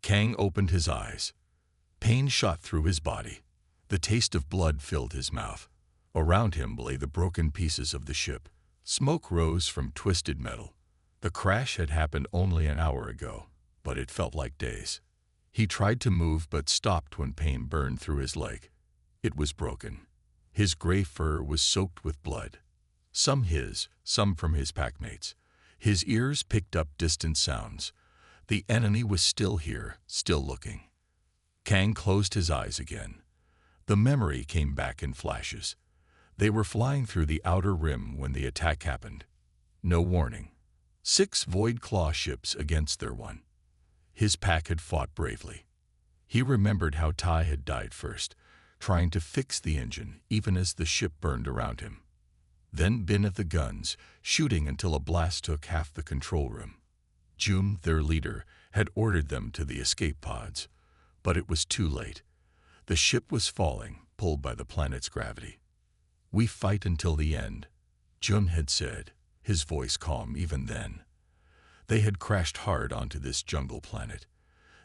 Kang opened his eyes. Pain shot through his body. The taste of blood filled his mouth. Around him lay the broken pieces of the ship. Smoke rose from twisted metal. The crash had happened only an hour ago, but it felt like days. He tried to move but stopped when pain burned through his leg. It was broken. His gray fur was soaked with blood. Some his, some from his packmates. His ears picked up distant sounds. The enemy was still here, still looking. Kang closed his eyes again. The memory came back in flashes. They were flying through the outer rim when the attack happened. No warning. 6 Void Claw ships against their one. His pack had fought bravely. He remembered how Tai had died first, trying to fix the engine even as the ship burned around him. Then Bin at the guns, shooting until a blast took half the control room. Jun, their leader, had ordered them to the escape pods, but it was too late. The ship was falling, pulled by the planet's gravity. "We fight until the end," Jun had said, his voice calm even then. They had crashed hard onto this jungle planet.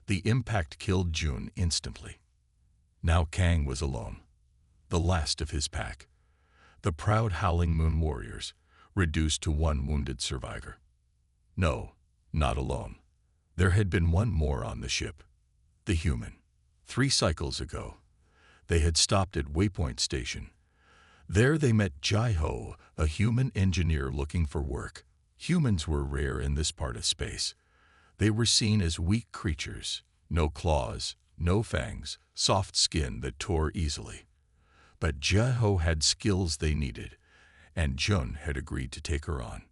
The impact killed Jun instantly. Now Kang was alone, the last of his pack. The proud Howling Moon warriors, reduced to 1 wounded survivor. No, not alone. There had been one more on the ship. The human. 3 cycles ago. They had stopped at Waypoint Station. There they met Jai-Ho, a human engineer looking for work. Humans were rare in this part of space. They were seen as weak creatures. No claws, no fangs, soft skin that tore easily. But Jai-Ho had skills they needed, and Jun had agreed to take her on.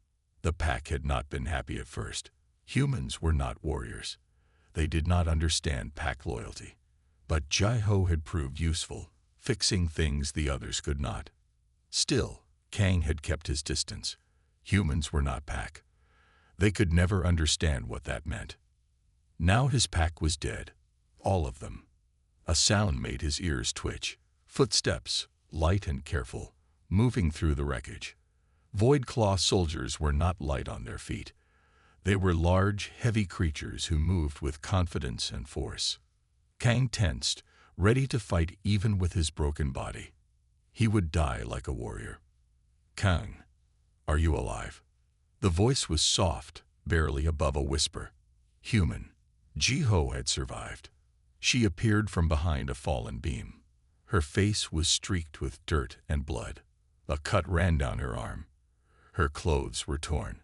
The pack had not been happy at first. Humans were not warriors. They did not understand pack loyalty. But Jai-Ho had proved useful, fixing things the others could not. Still, Kang had kept his distance. Humans were not pack. They could never understand what that meant. Now his pack was dead. All of them. A sound made his ears twitch. Footsteps, light and careful, moving through the wreckage. Void Claw soldiers were not light on their feet. They were large, heavy creatures who moved with confidence and force. Kang tensed, ready to fight even with his broken body. He would die like a warrior. "Kang, are you alive?" The voice was soft, barely above a whisper. Human. Jai-Ho had survived. She appeared from behind a fallen beam. Her face was streaked with dirt and blood. A cut ran down her arm. Her clothes were torn,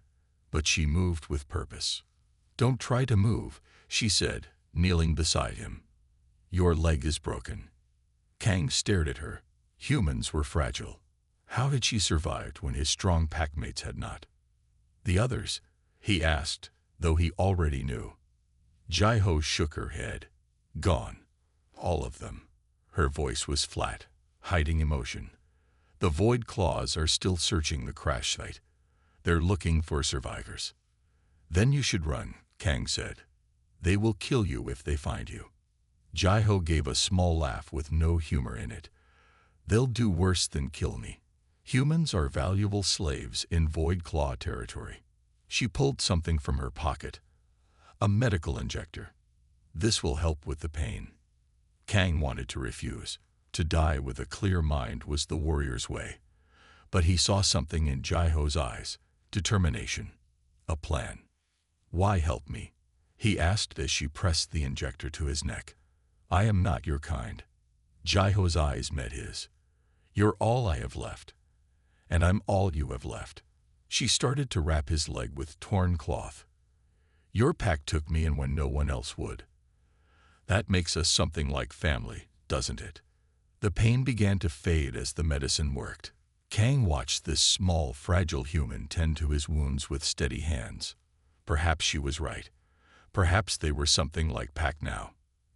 but she moved with purpose. "Don't try to move," she said, kneeling beside him. "Your leg is broken." Kang stared at her. Humans were fragile. How had she survived when his strong packmates had not? "The others?" he asked, though he already knew. Jai-Ho shook her head. "Gone. All of them." Her voice was flat, hiding emotion. "The Void Claws are still searching the crash site. They're looking for survivors." "Then you should run," Kang said. "They will kill you if they find you." Jai-Ho gave a small laugh with no humor in it. "They'll do worse than kill me. Humans are valuable slaves in Void Claw territory." She pulled something from her pocket. "A medical injector. This will help with the pain." Kang wanted to refuse. To die with a clear mind was the warrior's way. But he saw something in Jai-Ho's eyes. Determination. A plan. "Why help me?" he asked as she pressed the injector to his neck. "I am not your kind." Jai-Ho's eyes met his. "You're all I have left. And I'm all you have left." She started to wrap his leg with torn cloth. "Your pack took me in when no one else would. That makes us something like family, doesn't it?" The pain began to fade as the medicine worked. Kang watched this small, fragile human tend to his wounds with steady hands. Perhaps she was right. Perhaps they were something like pack now.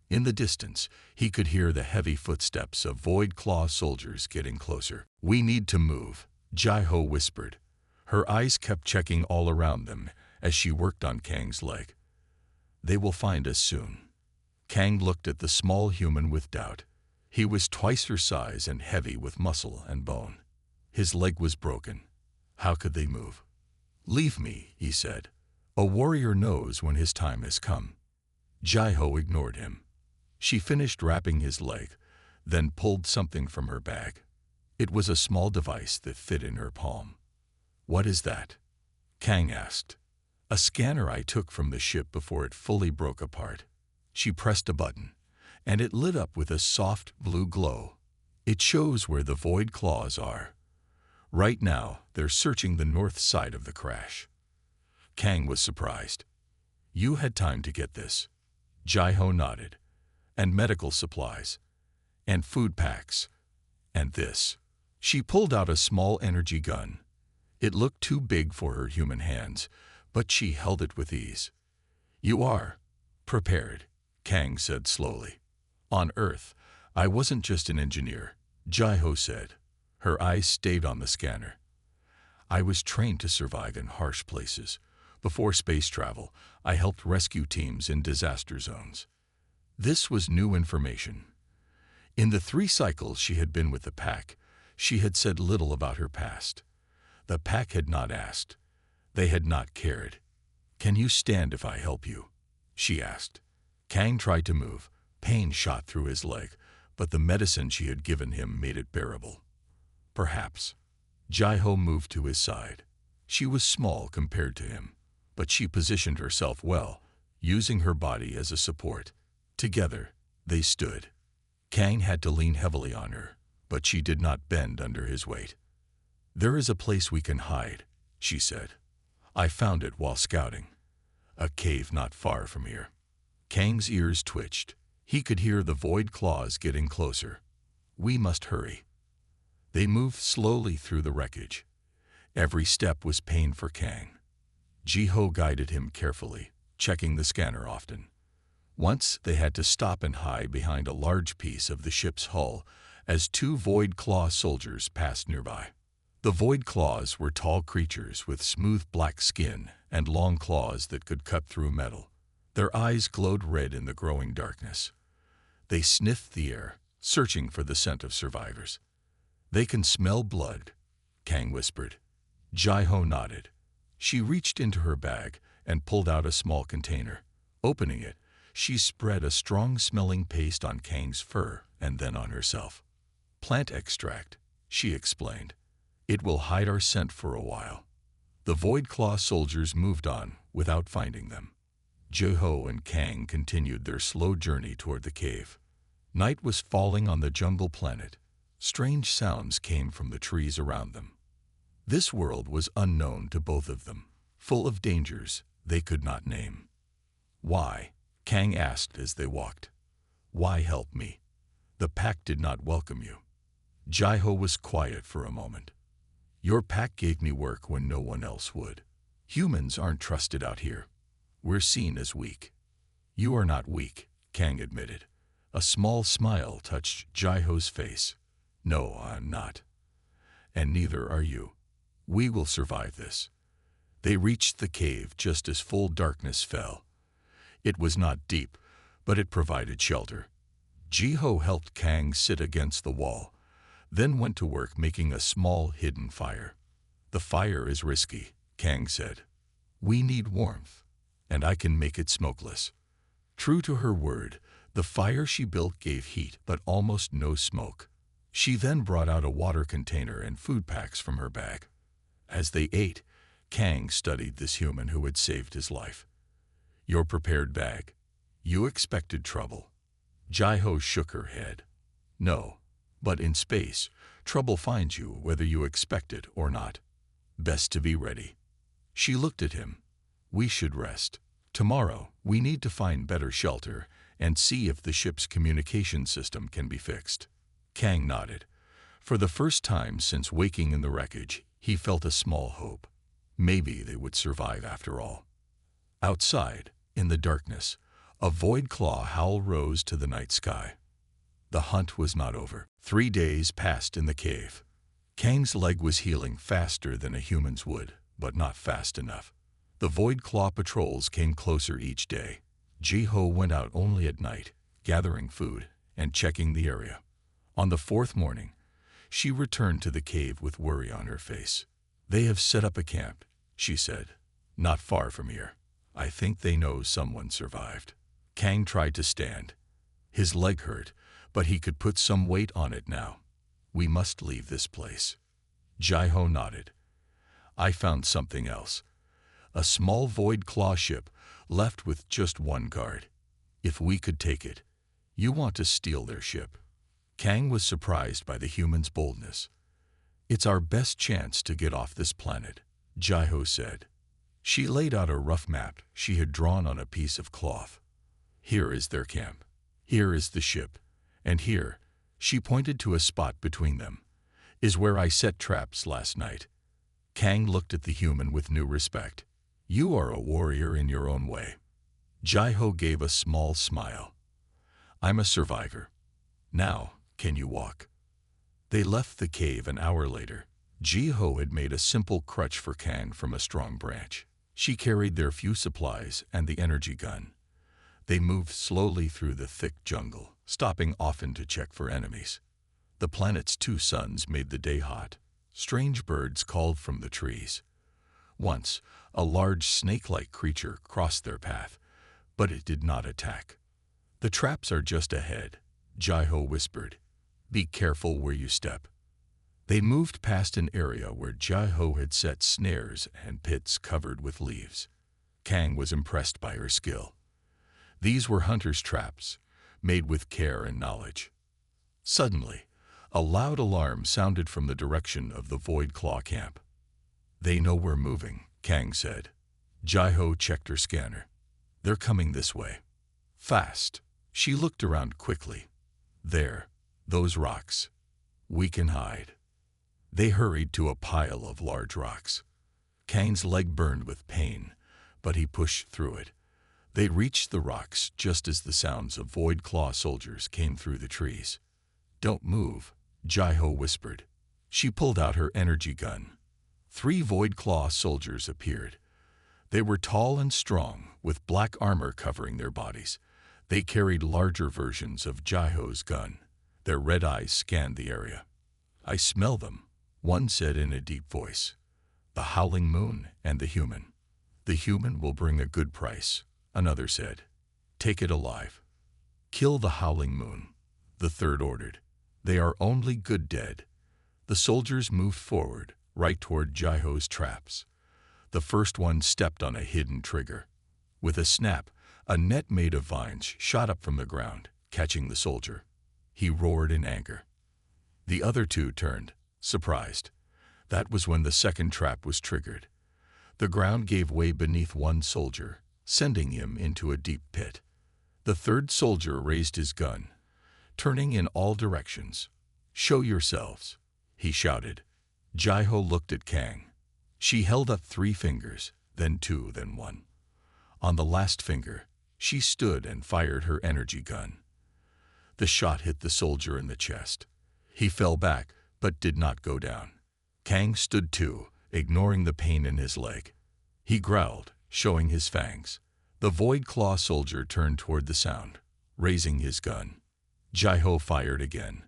In the distance, he could hear the heavy footsteps of Void Claw soldiers getting closer. "We need to move," Jai-Ho whispered. Her eyes kept checking all around them as she worked on Kang's leg. "They will find us soon." Kang looked at the small human with doubt. He was twice her size and heavy with muscle and bone. His leg was broken. How could they move? "Leave me," he said. "A warrior knows when his time has come." Jai-Ho ignored him. She finished wrapping his leg, then pulled something from her bag. It was a small device that fit in her palm. "What is that?" Kang asked. "A scanner I took from the ship before it fully broke apart." She pressed a button, and it lit up with a soft blue glow. "It shows where the void claws are. Right now, they're searching the north side of the crash." Kang was surprised. "You had time to get this?" Jai-Ho nodded. "And medical supplies. And food packs. And this." She pulled out a small energy gun. It looked too big for her human hands, but she held it with ease. "You are prepared," Kang said slowly. "On Earth, I wasn't just an engineer," Jai-Ho said. Her eyes stayed on the scanner. "I was trained to survive in harsh places. Before space travel, I helped rescue teams in disaster zones." This was new information. In the 3 cycles she had been with the pack, she had said little about her past. The pack had not asked. They had not cared. "Can you stand if I help you?" she asked. Kang tried to move. Pain shot through his leg, but the medicine she had given him made it bearable. "Perhaps." Jai-Ho moved to his side. She was small compared to him, but she positioned herself well, using her body as a support. Together, they stood. Kang had to lean heavily on her, but she did not bend under his weight. "There is a place we can hide," she said. "I found it while scouting. A cave not far from here." Kang's ears twitched. He could hear the void claws getting closer. "We must hurry." They moved slowly through the wreckage. Every step was pain for Kang. Jai-Ho guided him carefully, checking the scanner often. Once they had to stop and hide behind a large piece of the ship's hull as 2 Void Claw soldiers passed nearby. The Void Claws were tall creatures with smooth black skin and long claws that could cut through metal. Their eyes glowed red in the growing darkness. They sniffed the air, searching for the scent of survivors. "They can smell blood," Kang whispered. Jai-Ho nodded. She reached into her bag and pulled out a small container. Opening it, she spread a strong-smelling paste on Kang's fur and then on herself. "Plant extract," she explained. "It will hide our scent for a while." The Void Claw soldiers moved on without finding them. Jai-Ho and Kang continued their slow journey toward the cave. Night was falling on the jungle planet. Strange sounds came from the trees around them. This world was unknown to both of them, full of dangers they could not name. "Why?" Kang asked as they walked. "Why help me? The pack did not welcome you." Jai-Ho was quiet for a moment. "Your pack gave me work when no one else would. Humans aren't trusted out here. We're seen as weak." "You are not weak," Kang admitted. A small smile touched Jai-Ho's face. "No, I'm not. And neither are you. We will survive this." They reached the cave just as full darkness fell. It was not deep, but it provided shelter. Jai-Ho helped Kang sit against the wall, then went to work making a small hidden fire. "The fire is risky," Kang said. "We need warmth, and I can make it smokeless." True to her word, the fire she built gave heat but almost no smoke. She then brought out a water container and food packs from her bag. As they ate, Kang studied this human who had saved his life. "Your prepared bag. You expected trouble." Jai-Ho shook her head. "No, but in space, trouble finds you whether you expect it or not. Best to be ready." She looked at him. "We should rest. Tomorrow, we need to find better shelter and see if the ship's communication system can be fixed." Kang nodded. For the first time since waking in the wreckage, he felt a small hope. Maybe they would survive after all. Outside, in the darkness, a void claw howl rose to the night sky. The hunt was not over. 3 days passed in the cave. Kang's leg was healing faster than a human's would, but not fast enough. The void claw patrols came closer each day. Jai-Ho went out only at night, gathering food and checking the area. On the 4th morning, she returned to the cave with worry on her face. "They have set up a camp," she said. "Not far from here. I think they know someone survived." Kang tried to stand. His leg hurt, but he could put some weight on it now. We must leave this place. Jai-Ho nodded. I found something else. A small void claw ship, left with just one guard. If we could take it. You want to steal their ship? Kang was surprised by the human's boldness. It's our best chance to get off this planet, Jai-Ho said. She laid out a rough map she had drawn on a piece of cloth. Here is their camp. Here is the ship. And here, she pointed to a spot between them, is where I set traps last night. Kang looked at the human with new respect. You are a warrior in your own way. Jai-Ho gave a small smile. I'm a survivor. Now, can you walk? They left the cave an hour later. Jai-Ho had made a simple crutch for Kang from a strong branch. She carried their few supplies and the energy gun. They moved slowly through the thick jungle, stopping often to check for enemies. The planet's two suns made the day hot. Strange birds called from the trees. Once, a large snake-like creature crossed their path, but it did not attack. The traps are just ahead, Jai-Ho whispered. Be careful where you step. They moved past an area where Jai-Ho had set snares and pits covered with leaves. Kang was impressed by her skill. These were hunters' traps, made with care and knowledge. Suddenly, a loud alarm sounded from the direction of the Void Claw camp. They know we're moving, Kang said. Jai-Ho checked her scanner. They're coming this way. Fast. She looked around quickly. There, those rocks. We can hide. They hurried to a pile of large rocks. Kang's leg burned with pain, but he pushed through it. They reached the rocks just as the sounds of Void Claw soldiers came through the trees. Don't move, Jai-Ho whispered. She pulled out her energy gun. 3 Void Claw soldiers appeared. They were tall and strong, with black armor covering their bodies. They carried larger versions of Jai-Ho's gun. Their red eyes scanned the area. I smell them, one said in a deep voice. The howling moon and the human. The human will bring a good price, another said. Take it alive. Kill the howling moon, the third ordered. They are only good dead. The soldiers moved forward, right toward Jai-Ho's traps. The first one stepped on a hidden trigger. With a snap, a net made of vines shot up from the ground, catching the soldier. He roared in anger. The other 2 turned, surprised. That was when the second trap was triggered. The ground gave way beneath one soldier, sending him into a deep pit. The third soldier raised his gun, turning in all directions. Show yourselves, he shouted. Jai-Ho looked at Kang. She held up 3 fingers, then 2, then 1. On the last finger, she stood and fired her energy gun. The shot hit the soldier in the chest. He fell back, but did not go down. Kang stood too, ignoring the pain in his leg. He growled, showing his fangs. The Void Claw soldier turned toward the sound, raising his gun. Jai-Ho fired again.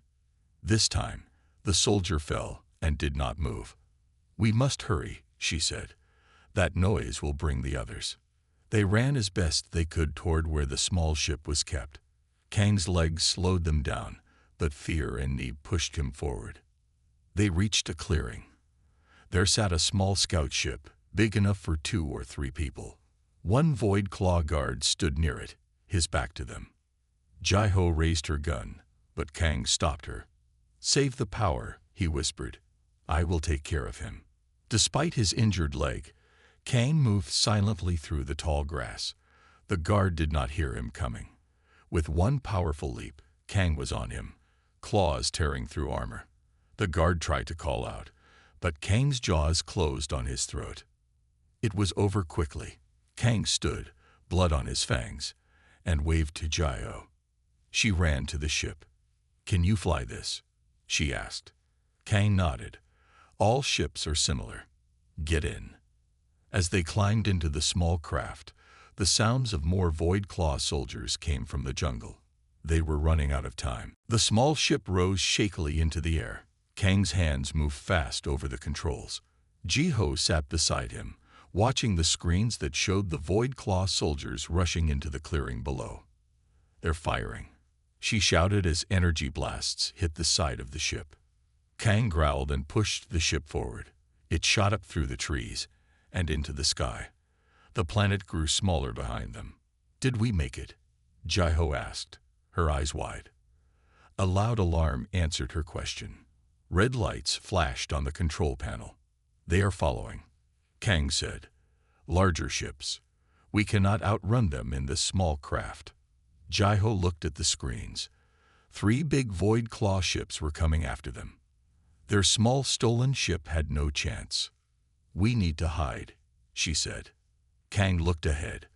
This time, the soldier fell and did not move. We must hurry, she said. That noise will bring the others. They ran as best they could toward where the small ship was kept. Kang's legs slowed them down, but fear and need pushed him forward. They reached a clearing. There sat a small scout ship, big enough for 2 or 3 people. One Void Claw guard stood near it, his back to them. Jai-Ho raised her gun, but Kang stopped her. Save the power, he whispered. I will take care of him. Despite his injured leg, Kang moved silently through the tall grass. The guard did not hear him coming. With one powerful leap, Kang was on him, claws tearing through armor. The guard tried to call out, but Kang's jaws closed on his throat. It was over quickly. Kang stood, blood on his fangs, and waved to Jai-Ho. She ran to the ship. Can you fly this? She asked. Kang nodded. All ships are similar. Get in. As they climbed into the small craft, the sounds of more Void Claw soldiers came from the jungle. They were running out of time. The small ship rose shakily into the air. Kang's hands moved fast over the controls. Jai-Ho sat beside him, watching the screens that showed the Void Claw soldiers rushing into the clearing below. They're firing, she shouted as energy blasts hit the side of the ship. Kang growled and pushed the ship forward. It shot up through the trees and into the sky. The planet grew smaller behind them. Did we make it? Jai-Ho asked, her eyes wide. A loud alarm answered her question. Red lights flashed on the control panel. They are following, Kang said. Larger ships. We cannot outrun them in this small craft. Jai-Ho looked at the screens. 3 big Void Claw ships were coming after them. Their small stolen ship had no chance. We need to hide, she said. Kang looked ahead.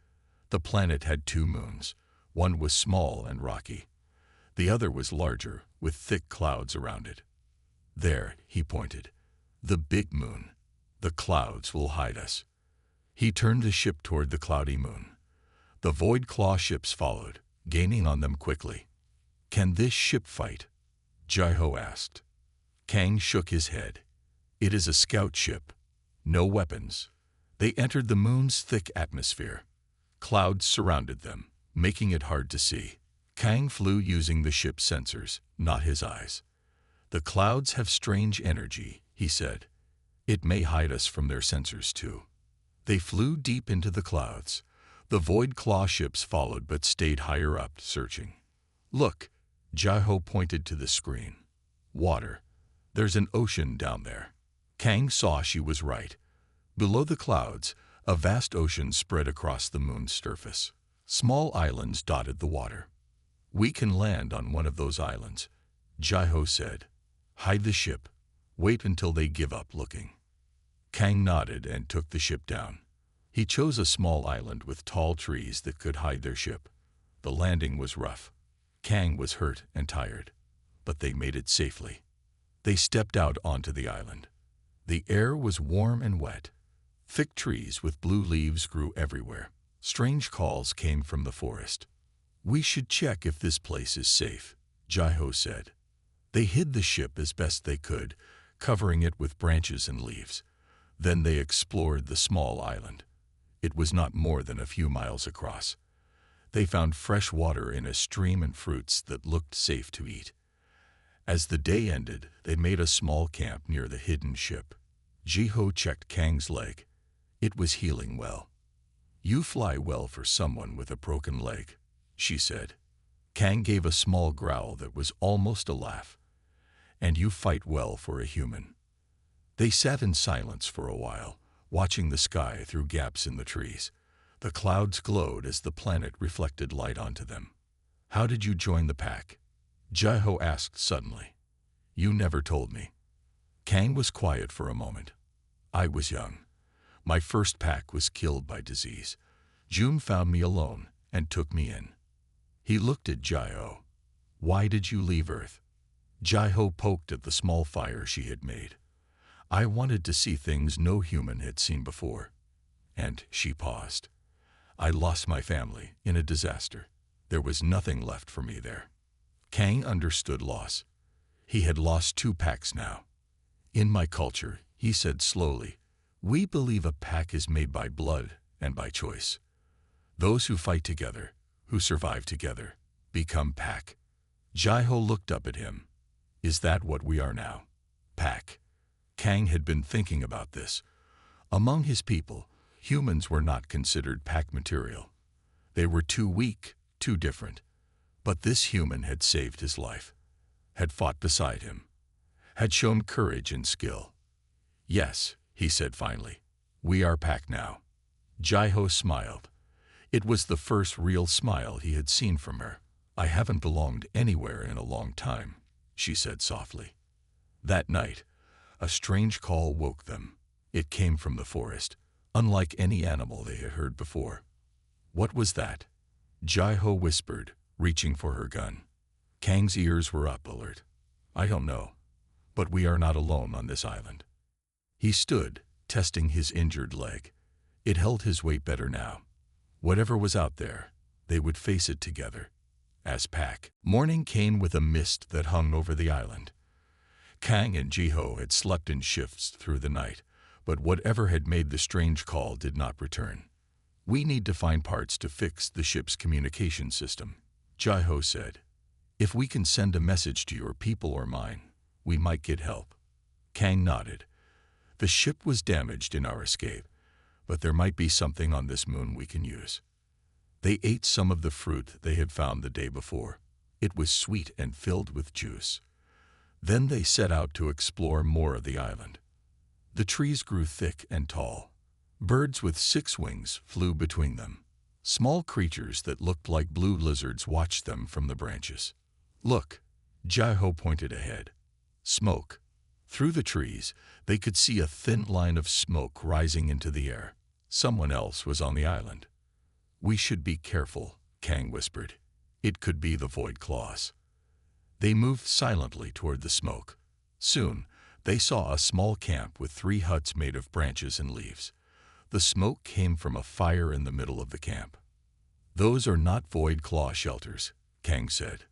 The planet had 2 moons. One was small and rocky. The other was larger, with thick clouds around it. There, he pointed. The big moon. The clouds will hide us. He turned the ship toward the cloudy moon. The Void Claw ships followed, gaining on them quickly. Can this ship fight? Jai-Ho asked. Kang shook his head. It is a scout ship. No weapons. They entered the moon's thick atmosphere. Clouds surrounded them, making it hard to see. Kang flew using the ship's sensors, not his eyes. The clouds have strange energy, he said. It may hide us from their sensors too. They flew deep into the clouds. The Void Claw ships followed but stayed higher up, searching. Look, Jai-Ho pointed to the screen. Water. There's an ocean down there. Kang saw she was right. Below the clouds, a vast ocean spread across the moon's surface. Small islands dotted the water. We can land on one of those islands, Jai-Ho said. Hide the ship. Wait until they give up looking. Kang nodded and took the ship down. He chose a small island with tall trees that could hide their ship. The landing was rough. Kang was hurt and tired, but they made it safely. They stepped out onto the island. The air was warm and wet. Thick trees with blue leaves grew everywhere. Strange calls came from the forest. We should check if this place is safe, Jai-Ho said. They hid the ship as best they could, covering it with branches and leaves. Then they explored the small island. It was not more than a few miles across. They found fresh water in a stream and fruits that looked safe to eat. As the day ended, they made a small camp near the hidden ship. Jai-Ho checked Kang's leg. It was healing well. You fly well for someone with a broken leg, she said. Kang gave a small growl that was almost a laugh. And you fight well for a human. They sat in silence for a while, watching the sky through gaps in the trees. The clouds glowed as the planet reflected light onto them. How did you join the pack? Jai-Ho asked suddenly. You never told me. Kang was quiet for a moment. I was young. My first pack was killed by disease. June found me alone and took me in. He looked at Jai-Ho. Why did you leave Earth? Jai-Ho poked at the small fire she had made. I wanted to see things no human had seen before. And she paused. I lost my family in a disaster. There was nothing left for me there. Kang understood loss. He had lost 2 packs now. In my culture, he said slowly, we believe a pack is made by blood and by choice. Those who fight together, who survive together, become pack. Jai-Ho looked up at him. Is that what we are now? Pack. Kang had been thinking about this. Among his people, humans were not considered pack material. They were too weak, too different. But this human had saved his life, had fought beside him, had shown courage and skill. Yes, he said finally, we are pack now. Jai-Ho smiled. It was the first real smile he had seen from her. I haven't belonged anywhere in a long time, she said softly. That night, a strange call woke them. It came from the forest, unlike any animal they had heard before. What was that? Jai-Ho whispered, reaching for her gun. Kang's ears were up, alert. I don't know, but we are not alone on this island. He stood, testing his injured leg. It held his weight better now. Whatever was out there, they would face it together, as pack. Morning came with a mist that hung over the island. Kang and Jai-Ho had slept in shifts through the night, but whatever had made the strange call did not return. We need to find parts to fix the ship's communication system, Jai-Ho said. If we can send a message to your people or mine, we might get help. Kang nodded. The ship was damaged in our escape, but there might be something on this moon we can use. They ate some of the fruit they had found the day before. It was sweet and filled with juice. Then they set out to explore more of the island. The trees grew thick and tall. Birds with 6 wings flew between them. Small creatures that looked like blue lizards watched them from the branches. Look, Jai-Ho pointed ahead. Smoke. Through the trees, they could see a thin line of smoke rising into the air. Someone else was on the island. We should be careful, Kang whispered. It could be the Void Claws. They moved silently toward the smoke. Soon, they saw a small camp with 3 huts made of branches and leaves. The smoke came from a fire in the middle of the camp. Those are not Void Claw shelters, Kang said.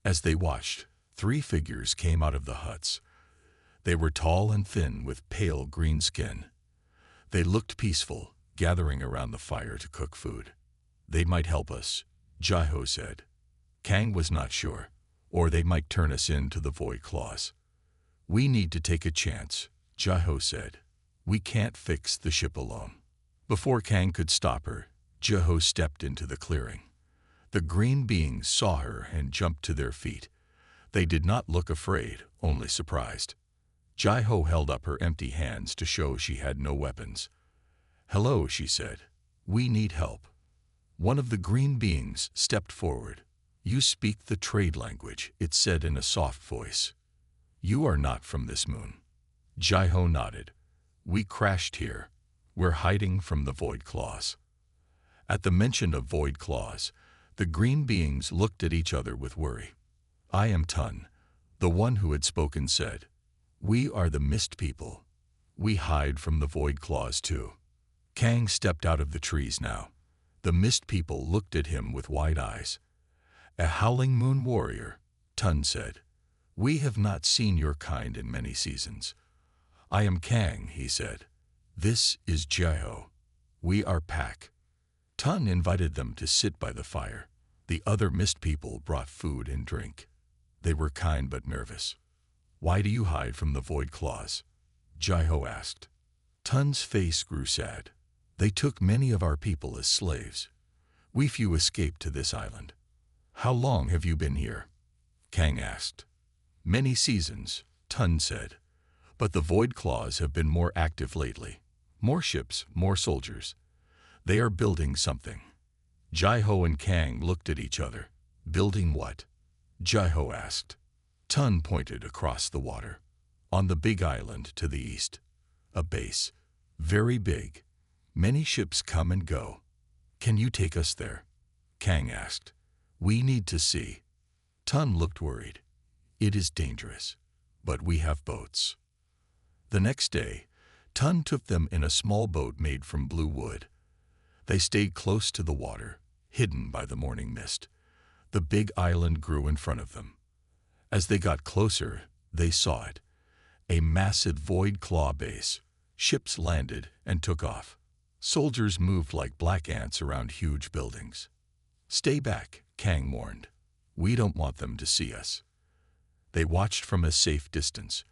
As they watched, 3 figures came out of the huts. They were tall and thin with pale green skin. They looked peaceful, gathering around the fire to cook food. They might help us, Jai-Ho said. Kang was not sure, or they might turn us into the Void Claws. We need to take a chance, Jai-Ho said. We can't fix the ship alone. Before Kang could stop her, Jai-Ho stepped into the clearing. The green beings saw her and jumped to their feet. They did not look afraid, only surprised. Jai-Ho held up her empty hands to show she had no weapons. Hello, she said. We need help. One of the green beings stepped forward. You speak the trade language, it said in a soft voice. You are not from this moon. Jai-Ho nodded. We crashed here. We're hiding from the Void Claws. At the mention of Void Claws, the green beings looked at each other with worry. I am Tun, the one who had spoken said. We are the Mist People. We hide from the Void Claws too. Kang stepped out of the trees now. The Mist People looked at him with wide eyes. A howling moon warrior, Tun said. We have not seen your kind in many seasons. I am Kang, he said. This is Jai-Ho. We are pack. Tun invited them to sit by the fire. The other Mist People brought food and drink. They were kind but nervous. Why do you hide from the Void Claws? Jai-Ho asked. Tun's face grew sad. They took many of our people as slaves. We few escaped to this island. How long have you been here? Kang asked. Many seasons, Tun said. But the Void Claws have been more active lately. More ships, more soldiers. They are building something. Jai-Ho and Kang looked at each other. Building what? Jai-Ho asked. Tun pointed across the water. On the big island to the east. A base. Very big. Many ships come and go. Can you take us there? Kang asked. We need to see. Tun looked worried. It is dangerous, but we have boats. The next day, Tun took them in a small boat made from blue wood. They stayed close to the water, hidden by the morning mist. The big island grew in front of them. As they got closer, they saw it. A massive Void Claw base. Ships landed and took off. Soldiers moved like black ants around huge buildings. Stay back, Kang warned. We don't want them to see us. They watched from a safe distance.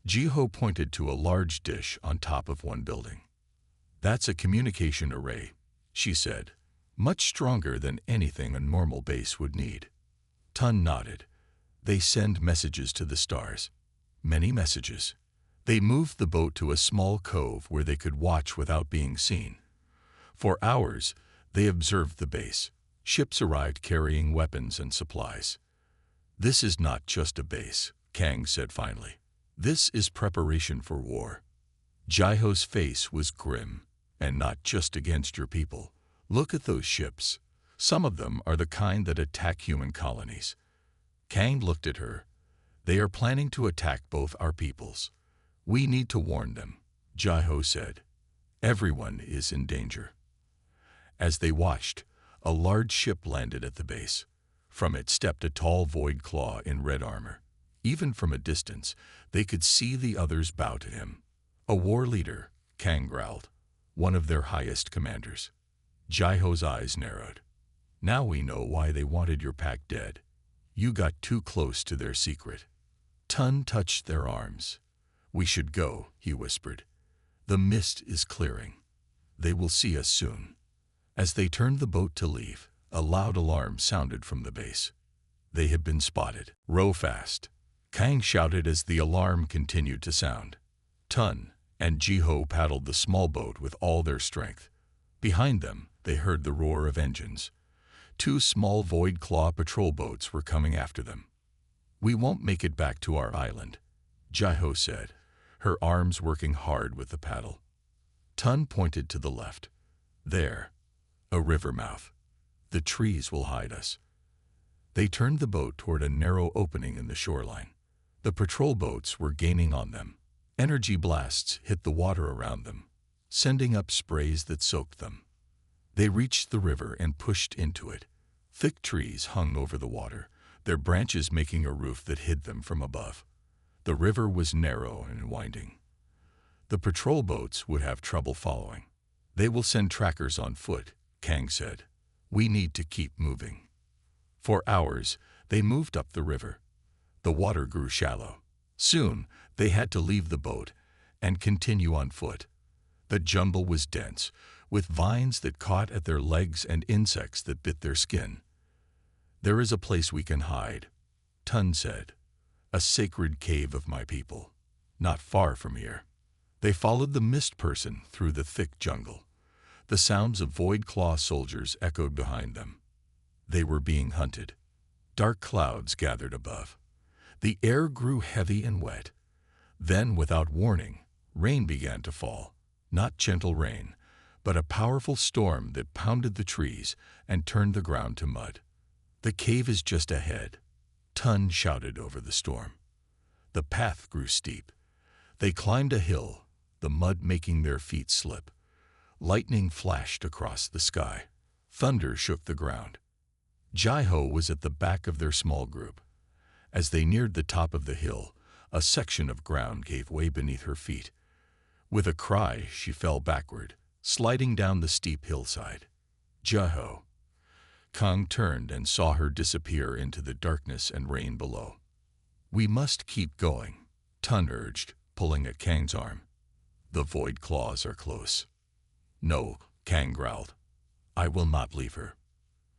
Jai-Ho pointed to a large dish on top of one building. That's a communication array, she said. Much stronger than anything a normal base would need. Tun nodded. They send messages to the stars. Many messages. They moved the boat to a small cove where they could watch without being seen. For hours, they observed the base. Ships arrived carrying weapons and supplies. This is not just a base, Kang said finally. This is preparation for war. Jai-Ho's face was grim, and not just against your people. Look at those ships. Some of them are the kind that attack human colonies. Kang looked at her. They are planning to attack both our peoples. We need to warn them, Jai-Ho said. Everyone is in danger. As they watched, a large ship landed at the base. From it stepped a tall Void Claw in red armor. Even from a distance, they could see the others bow to him. A war leader, Kang growled. One of their highest commanders. Jai-Ho's eyes narrowed. Now we know why they wanted your pack dead. You got too close to their secret. Tun touched their arms. We should go, he whispered. The mist is clearing. They will see us soon. As they turned the boat to leave, a loud alarm sounded from the base. They had been spotted. Row fast, Kang shouted as the alarm continued to sound. Tun and Jiho paddled the small boat with all their strength. Behind them, they heard the roar of engines. 2 small Void Claw patrol boats were coming after them. We won't make it back to our island, Jiho said, her arms working hard with the paddle. Tun pointed to the left. There, a river mouth. The trees will hide us. They turned the boat toward a narrow opening in the shoreline. The patrol boats were gaining on them. Energy blasts hit the water around them, sending up sprays that soaked them. They reached the river and pushed into it. Thick trees hung over the water, their branches making a roof that hid them from above. The river was narrow and winding. The patrol boats would have trouble following. They will send trackers on foot, Kang said. We need to keep moving. For hours, they moved up the river. The water grew shallow. Soon, they had to leave the boat and continue on foot. The jungle was dense, with vines that caught at their legs and insects that bit their skin. There is a place we can hide, Tun said. A sacred cave of my people, not far from here. They followed the mist person through the thick jungle. The sounds of Void Claw soldiers echoed behind them. They were being hunted. Dark clouds gathered above. The air grew heavy and wet. Then, without warning, rain began to fall. Not gentle rain, but a powerful storm that pounded the trees and turned the ground to mud. The cave is just ahead, Tun shouted over the storm. The path grew steep. They climbed a hill, the mud making their feet slip. Lightning flashed across the sky. Thunder shook the ground. Jiho was at the back of their small group. As they neared the top of the hill, a section of ground gave way beneath her feet. With a cry, she fell backward, sliding down the steep hillside. Jiho. Kang turned and saw her disappear into the darkness and rain below. We must keep going, Tun urged, pulling at Kang's arm. The Void Claws are close. No, Kang growled. I will not leave her.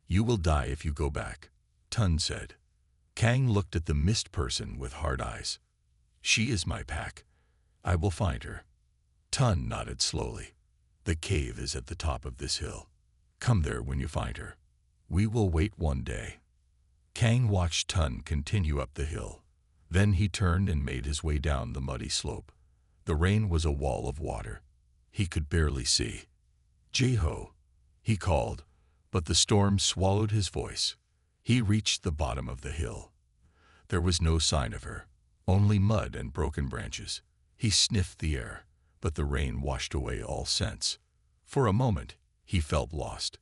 You will die if you go back, Tun said. Kang looked at the mist person with hard eyes. She is my pack. I will find her. Tun nodded slowly. The cave is at the top of this hill. Come there when you find her. We will wait one day. Kang watched Tun continue up the hill. Then he turned and made his way down the muddy slope. The rain was a wall of water. He could barely see. Jiho, he called, but the storm swallowed his voice. He reached the bottom of the hill. There was no sign of her, only mud and broken branches. He sniffed the air, but the rain washed away all sense. For a moment, he felt lost.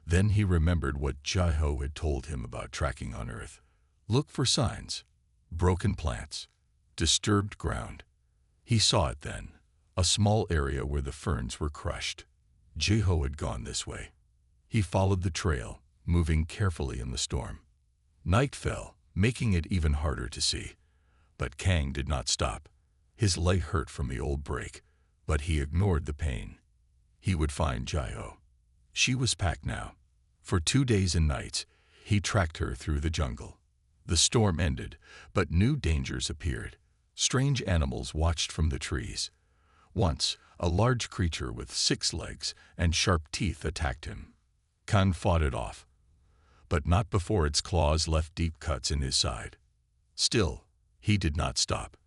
Then he remembered what Jiho had told him about tracking on Earth. Look for signs, broken plants, disturbed ground. He saw it then, a small area where the ferns were crushed. Jiho had gone this way. He followed the trail, moving carefully in the storm. Night fell, making it even harder to see. But Kang did not stop. His leg hurt from the old break, but he ignored the pain. He would find Jiho. She was packed now. For 2 days and nights, he tracked her through the jungle. The storm ended, but new dangers appeared. Strange animals watched from the trees. Once, a large creature with 6 legs and sharp teeth attacked him. Kang fought it off, but not before its claws left deep cuts in his side. Still, he did not stop.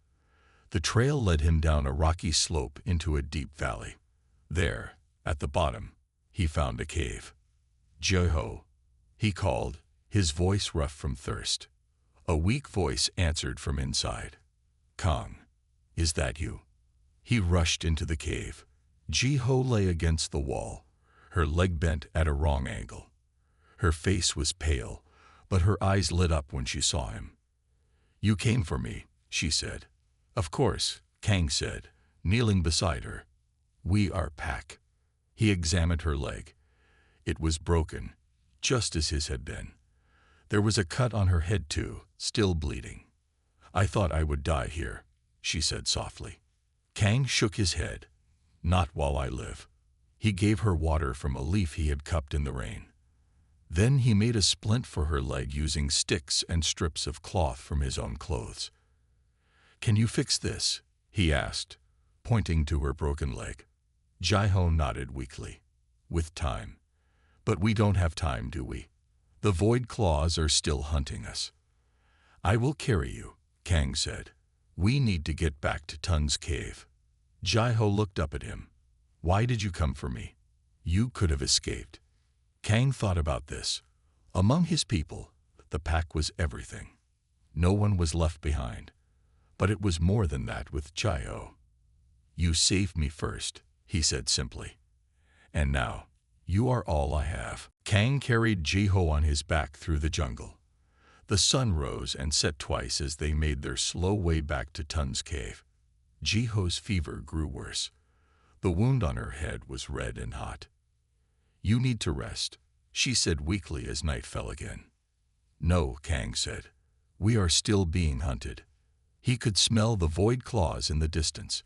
The trail led him down a rocky slope into a deep valley. There, at the bottom, he found a cave. Jiho, he called, his voice rough from thirst. A weak voice answered from inside. Kang, is that you? He rushed into the cave. Jiho lay against the wall, her leg bent at a wrong angle. Her face was pale, but her eyes lit up when she saw him. You came for me, she said. Of course, Kang said, kneeling beside her. We are pack. He examined her leg. It was broken, just as his had been. There was a cut on her head too, still bleeding. "I thought I would die here," she said softly. Kang shook his head. "Not while I live." He gave her water from a leaf he had cupped in the rain. Then he made a splint for her leg using sticks and strips of cloth from his own clothes. "Can you fix this?" he asked, pointing to her broken leg. Jai-Ho nodded weakly. "With time. But we don't have time, do we? The void claws are still hunting us." "I will carry you," Kang said. "We need to get back to Tun's cave." Jai-Ho looked up at him. "Why did you come for me? You could have escaped." Kang thought about this. Among his people, the pack was everything. No one was left behind. But it was more than that with Jai-Ho. "You saved me first," he said simply. "And now, you are all I have." Kang carried Jai-Ho on his back through the jungle. The sun rose and set twice as they made their slow way back to Tun's cave. Jai-Ho's fever grew worse. The wound on her head was red and hot. "You need to rest," she said weakly as night fell again. "No," Kang said. "We are still being hunted." He could smell the void claws in the distance.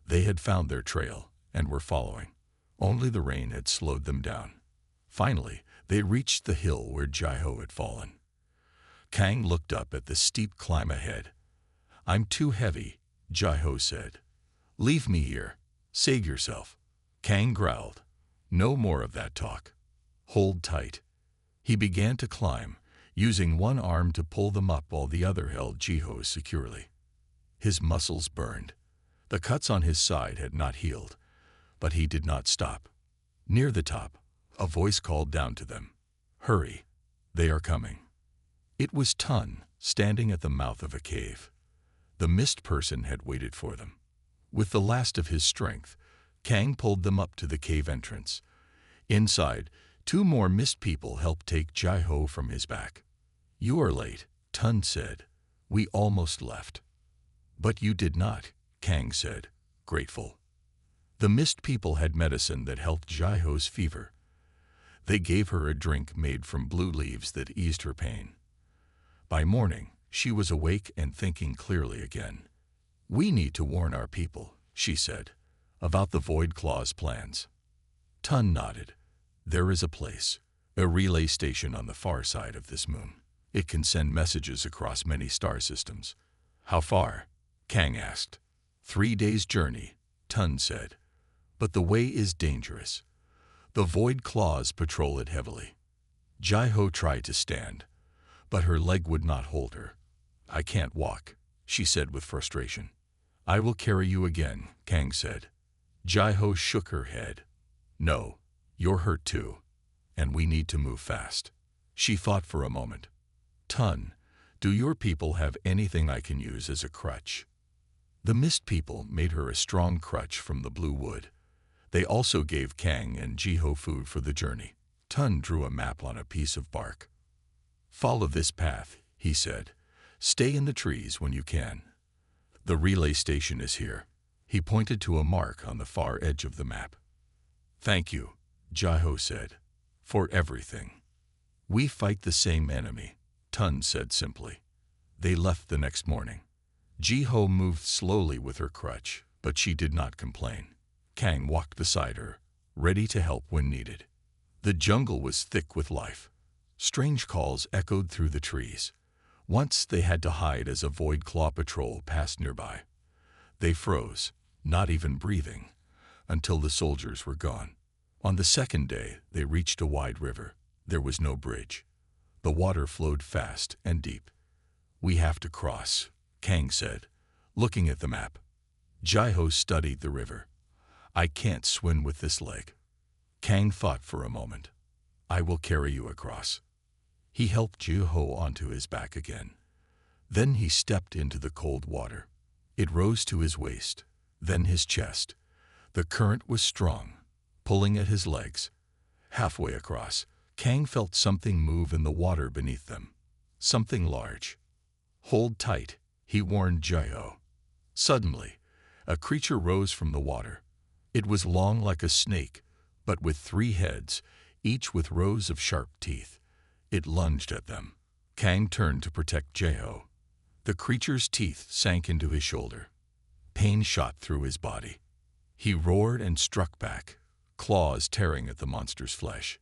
They had found their trail and were following. Only the rain had slowed them down. Finally, they reached the hill where Jai-Ho had fallen. Kang looked up at the steep climb ahead. "I'm too heavy," Jai-Ho said. "Leave me here. Save yourself." Kang growled. "No more of that talk. Hold tight." He began to climb, using one arm to pull them up while the other held Jai-Ho securely. His muscles burned. The cuts on his side had not healed, but he did not stop. Near the top, a voice called down to them. "Hurry, they are coming." It was Tun, standing at the mouth of a cave. The mist person had waited for them. With the last of his strength, Kang pulled them up to the cave entrance. Inside, 2 more mist people helped take Jai-Ho from his back. "You are late," Tun said. "We almost left." "But you did not," Kang said, grateful. The mist people had medicine that helped Jai-Ho's fever. They gave her a drink made from blue leaves that eased her pain. By morning, she was awake and thinking clearly again. "We need to warn our people," she said, "about the Void Claw's plans." Tun nodded. "There is a place, a relay station on the far side of this moon. It can send messages across many star systems." "How far?" Kang asked. 3 days' journey, Tun said. "But the way is dangerous. The Void Claws patrol it heavily." Jai-Ho tried to stand, but her leg would not hold her. "I can't walk," she said with frustration. "I will carry you again," Kang said. Jai-Ho shook her head. "No, you're hurt too, and we need to move fast." She thought for a moment. "Tun, do your people have anything I can use as a crutch?" The mist people made her a strong crutch from the blue wood. They also gave Kang and Jai-Ho food for the journey. Tun drew a map on a piece of bark. "Follow this path," he said. "Stay in the trees when you can. The relay station is here." He pointed to a mark on the far edge of the map. "Thank you," Jai-Ho said, "for everything." "We fight the same enemy," Tun said simply. They left the next morning. Jai-Ho moved slowly with her crutch, but she did not complain. Kang walked beside her, ready to help when needed. The jungle was thick with life. Strange calls echoed through the trees. Once they had to hide as a Void Claw patrol passed nearby. They froze, not even breathing, until the soldiers were gone. On the second day, they reached a wide river. There was no bridge. The water flowed fast and deep. "We have to cross," Kang said, looking at the map. Jai-Ho studied the river. "I can't swim with this leg." Kang thought for a moment. "I will carry you across." He helped Jai-Ho onto his back again. Then he stepped into the cold water. It rose to his waist, then his chest. The current was strong, pulling at his legs. Halfway across, Kang felt something move in the water beneath them. Something large. "Hold tight," he warned Jai-Ho. Suddenly, a creature rose from the water. It was long like a snake, but with 3 heads, each with rows of sharp teeth. It lunged at them. Kang turned to protect Jeho. The creature's teeth sank into his shoulder. Pain shot through his body. He roared and struck back, claws tearing at the monster's flesh.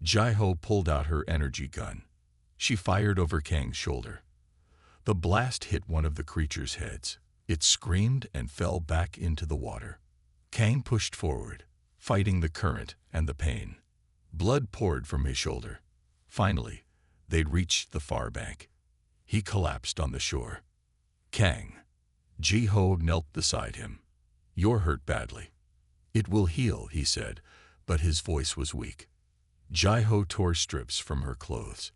Jeho pulled out her energy gun. She fired over Kang's shoulder. The blast hit one of the creature's heads. It screamed and fell back into the water. Kang pushed forward, fighting the current and the pain. Blood poured from his shoulder. Finally, they'd reached the far bank. He collapsed on the shore. Kang. Jeho knelt beside him. "You're hurt badly." "It will heal," he said, but his voice was weak. Jeho tore strips from her clothes.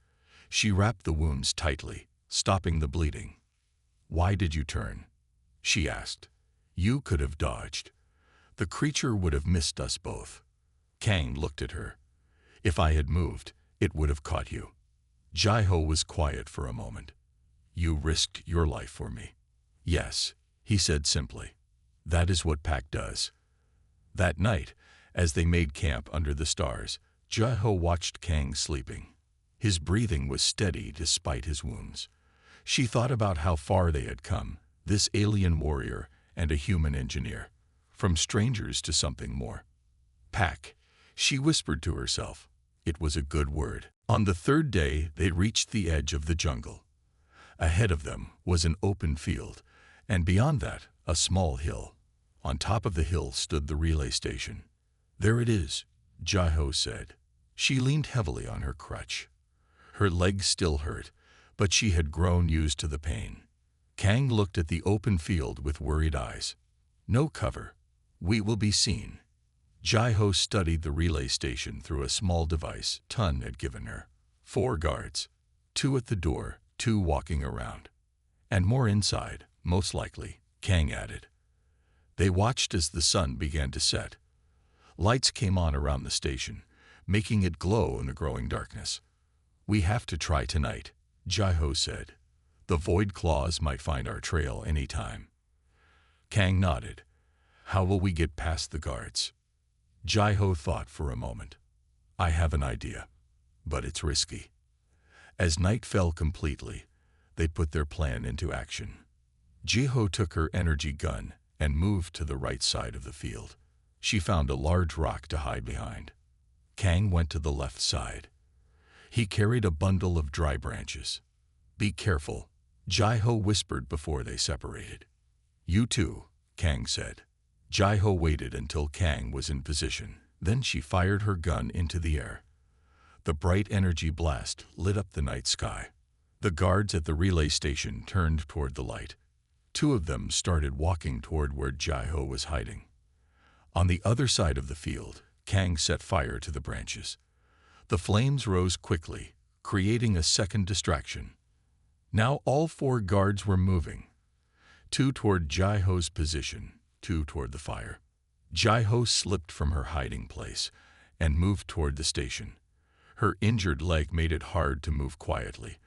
She wrapped the wounds tightly, stopping the bleeding. "Why did you turn?" she asked. "You could have dodged. The creature would have missed us both." Kang looked at her. "If I had moved, it would have caught you." Jeho was quiet for a moment. "You risked your life for me." "Yes," he said simply. "That is what Pack does." That night, as they made camp under the stars, Jeho watched Kang sleeping. His breathing was steady despite his wounds. She thought about how far they had come, this alien warrior and a human engineer, from strangers to something more. Pack, she whispered to herself. It was a good word. On the third day, they reached the edge of the jungle. Ahead of them was an open field, and beyond that, a small hill. On top of the hill stood the relay station. "There it is," Jeho said. She leaned heavily on her crutch. Her legs still hurt, but she had grown used to the pain. Kang looked at the open field with worried eyes. "No cover. We will be seen." Jeho studied the relay station through a small device Tun had given her. 4 guards, 2 at the door, 2 walking around. "And more inside, most likely," Kang added. They watched as the sun began to set. Lights came on around the station, making it glow in the growing darkness. "We have to try tonight," Jeho said. "The Void Claws might find our trail any time." Kang nodded. "How will we get past the guards?" Jeho thought for a moment. "I have an idea, but it's risky." As night fell completely, they put their plan into action. Jeho took her energy gun and moved to the right side of the field. She found a large rock to hide behind. Kang went to the left side. He carried a bundle of dry branches. "Be careful," Jeho whispered before they separated. "You too," Kang said. Jeho waited until Kang was in position. Then she fired her gun into the air. The bright energy blast lit up the night sky. The guards at the relay station turned toward the light. 2 of them started walking toward where Jeho was hiding. On the other side of the field, Kang set fire to the branches. The flames rose quickly, creating a second distraction. Now all 4 guards were moving. 2 toward Jeho's position, 2 toward the fire. Jeho slipped from her hiding place and moved toward the station. Her injured leg made it hard to move quietly,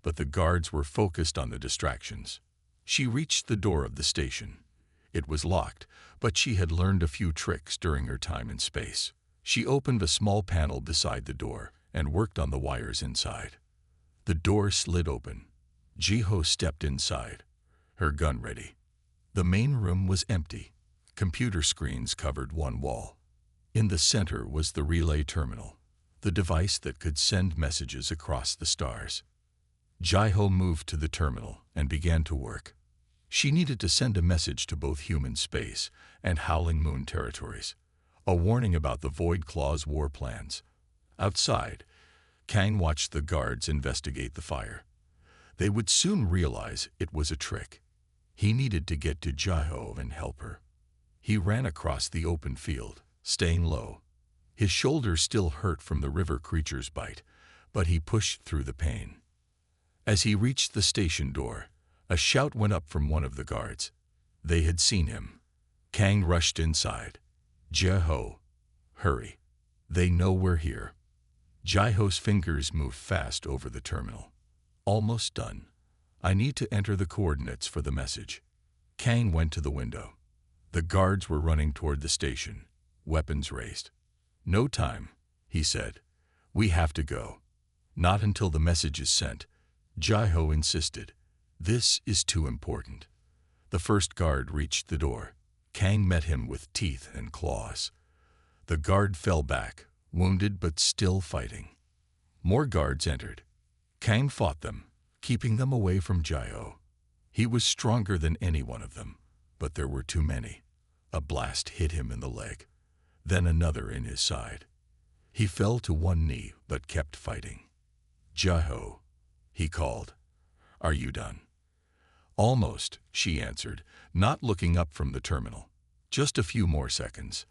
but the guards were focused on the distractions. She reached the door of the station. It was locked, but she had learned a few tricks during her time in space. She opened a small panel beside the door and worked on the wires inside. The door slid open. Jeho stepped inside, her gun ready. The main room was empty. Computer screens covered one wall. In the center was the relay terminal, the device that could send messages across the stars. Jeho moved to the terminal and began to work. She needed to send a message to both human space and Howling Moon territories, a warning about the Void Claw's war plans. Outside, Kang watched the guards investigate the fire. They would soon realize it was a trick. He needed to get to Jeho and help her. He ran across the open field, staying low. His shoulder still hurt from the river creature's bite, but he pushed through the pain. As he reached the station door, a shout went up from one of the guards. They had seen him. Kang rushed inside. "Jeho, hurry. They know we're here." Jeho's fingers moved fast over the terminal. "Almost done. I need to enter the coordinates for the message." Kang went to the window. The guards were running toward the station, weapons raised. "No time," he said. We have to go. Not until the message is sent, Jai-Ho insisted. This is too important. The first guard reached the door. Kang met him with teeth and claws. The guard fell back, wounded but still fighting. More guards entered. Kang fought them, keeping them away from Jai-Ho. He was stronger than any one of them, but there were too many. A blast hit him in the leg, then another in his side. He fell to one knee but kept fighting. Jai-Ho, he called. Are you done? Almost, she answered, not looking up from the terminal. Just a few more seconds.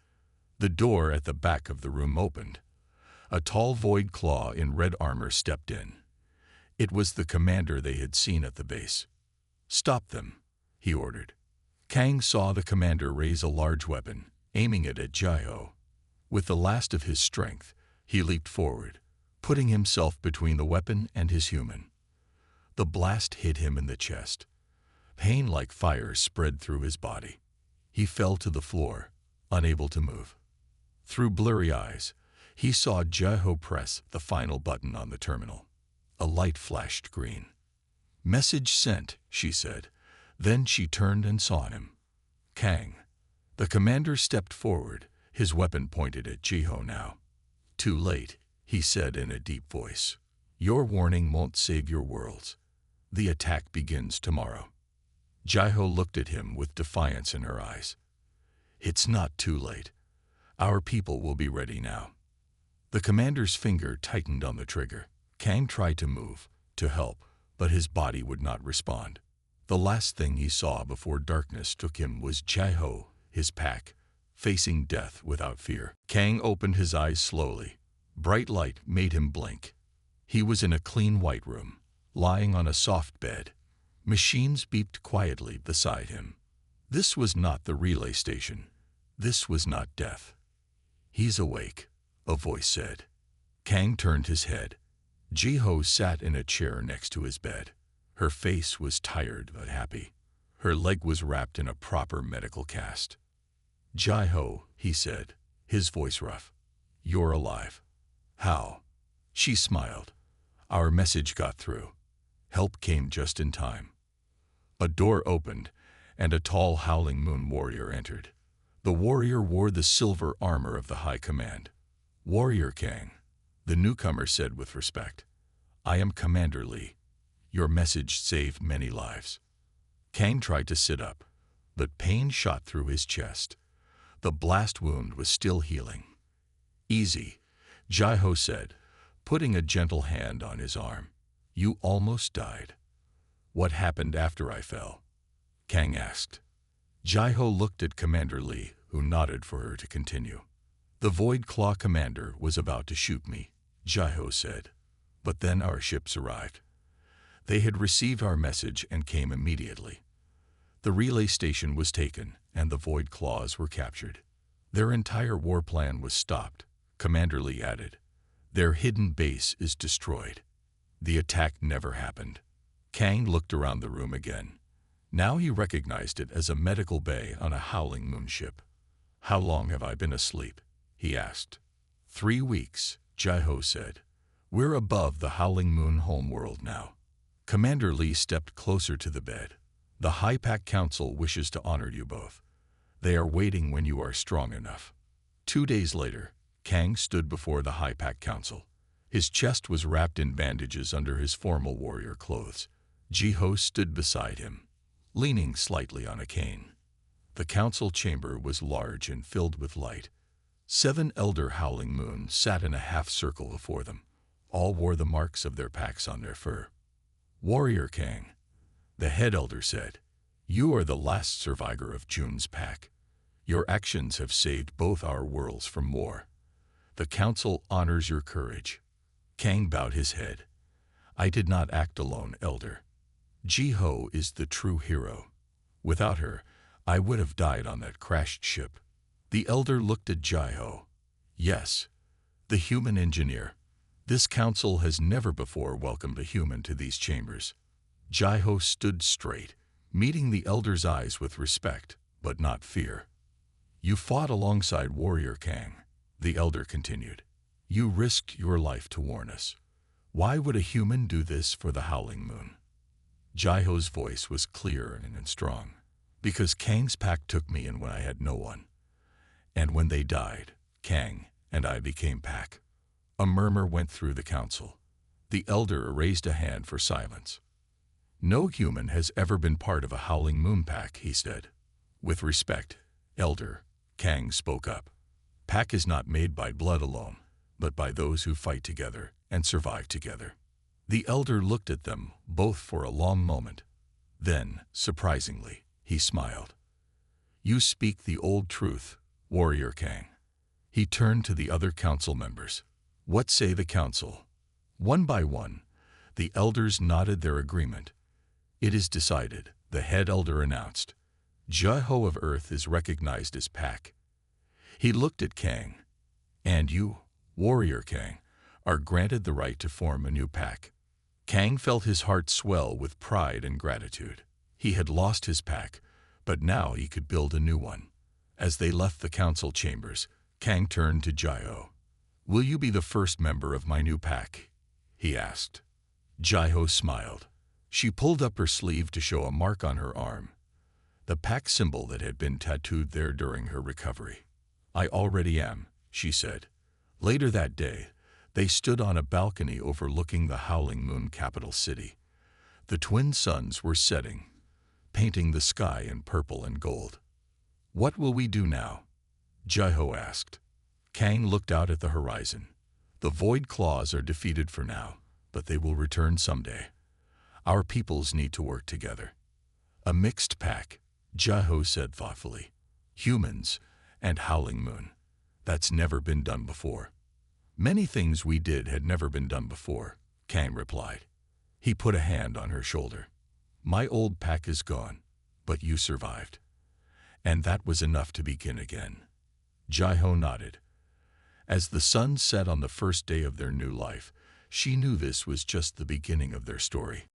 The door at the back of the room opened. A tall Void Claw in red armor stepped in. It was the commander they had seen at the base. Stop them, he ordered. Kang saw the commander raise a large weapon, aiming it at Jai-Ho. With the last of his strength, he leaped forward, putting himself between the weapon and his human. The blast hit him in the chest. Pain like fire spread through his body. He fell to the floor, unable to move. Through blurry eyes, he saw Jai-Ho press the final button on the terminal. A light flashed green. Message sent, she said. Then she turned and saw him. Kang. The commander stepped forward, his weapon pointed at Jai-Ho now. Too late, he said in a deep voice. Your warning won't save your worlds. The attack begins tomorrow. Jai-Ho looked at him with defiance in her eyes. It's not too late. Our people will be ready now. The commander's finger tightened on the trigger. Kang tried to move, to help, but his body would not respond. The last thing he saw before darkness took him was Jai-Ho, his pack, facing death without fear. Kang opened his eyes slowly. Bright light made him blink. He was in a clean white room, lying on a soft bed. Machines beeped quietly beside him. This was not the relay station. This was not death. He's awake, a voice said. Kang turned his head. Jai-Ho sat in a chair next to his bed. Her face was tired but happy. Her leg was wrapped in a proper medical cast. Jai-Ho, he said, his voice rough. You're alive. How? She smiled. Our message got through. Help came just in time. A door opened, and a tall Howling Moon warrior entered. The warrior wore the silver armor of the High Command. Warrior Kang, the newcomer said with respect. I am Commander Lee. Your message saved many lives. Kang tried to sit up, but pain shot through his chest. The blast wound was still healing. Easy, Jai-Ho said, putting a gentle hand on his arm. You almost died. What happened after I fell? Kang asked. Jai-Ho looked at Commander Lee, who nodded for her to continue. The Void Claw commander was about to shoot me, Jai-Ho said. But then our ships arrived. They had received our message and came immediately. The relay station was taken, and the Void Claws were captured. Their entire war plan was stopped, Commander Lee added. Their hidden base is destroyed. The attack never happened. Kang looked around the room again. Now he recognized it as a medical bay on a Howling Moon ship. How long have I been asleep? He asked. 3 weeks, Jai-Ho said. We're above the Howling Moon homeworld now. Commander Lee stepped closer to the bed. The High Pack Council wishes to honor you both. They are waiting when you are strong enough. 2 days later, Kang stood before the High Pack Council. His chest was wrapped in bandages under his formal warrior clothes. Jai-Ho stood beside him, leaning slightly on a cane. The council chamber was large and filled with light. 7 elder Howling Moons sat in a half-circle before them. All wore the marks of their packs on their fur. Warrior Kang, the head elder said, you are the last survivor of Jun's pack. Your actions have saved both our worlds from war. The council honors your courage. Kang bowed his head. I did not act alone, elder. Jai-Ho is the true hero. Without her, I would have died on that crashed ship. The elder looked at Jai-Ho. Yes, the human engineer. This council has never before welcomed a human to these chambers. Jai-Ho stood straight, meeting the elder's eyes with respect, but not fear. You fought alongside Warrior Kang, the elder continued. You risked your life to warn us. Why would a human do this for the Howling Moon? Jaiho's voice was clear and strong. Because Kang's pack took me in when I had no one. And when they died, Kang and I became pack. A murmur went through the council. The elder raised a hand for silence. No human has ever been part of a Howling Moon pack, he said. With respect, Elder, Kang spoke up. Pack is not made by blood alone, but by those who fight together and survive together. The elder looked at them both for a long moment. Then, surprisingly, he smiled. You speak the old truth, Warrior Kang. He turned to the other council members. What say the council? One by one, the elders nodded their agreement. It is decided, the head elder announced. Jaiho of Earth is recognized as pack. He looked at Kang. And you, Warrior Kang, are granted the right to form a new pack. Kang felt his heart swell with pride and gratitude. He had lost his pack, but now he could build a new one. As they left the council chambers, Kang turned to Jaiho. Will you be the first member of my new pack? He asked. Jaiho smiled. She pulled up her sleeve to show a mark on her arm, the pack symbol that had been tattooed there during her recovery. I already am, she said. Later that day, they stood on a balcony overlooking the Howling Moon capital city. The twin suns were setting, painting the sky in purple and gold. What will we do now? Jaiho asked. Kang looked out at the horizon. The Void Claws are defeated for now, but they will return someday. Our peoples need to work together. A mixed pack, Jaiho said thoughtfully. Humans and Howling Moon. That's never been done before. Many things we did had never been done before, Kang replied. He put a hand on her shoulder. My old pack is gone, but you survived. And that was enough to begin again. Jaiho nodded. As the sun set on the first day of their new life, she knew this was just the beginning of their story.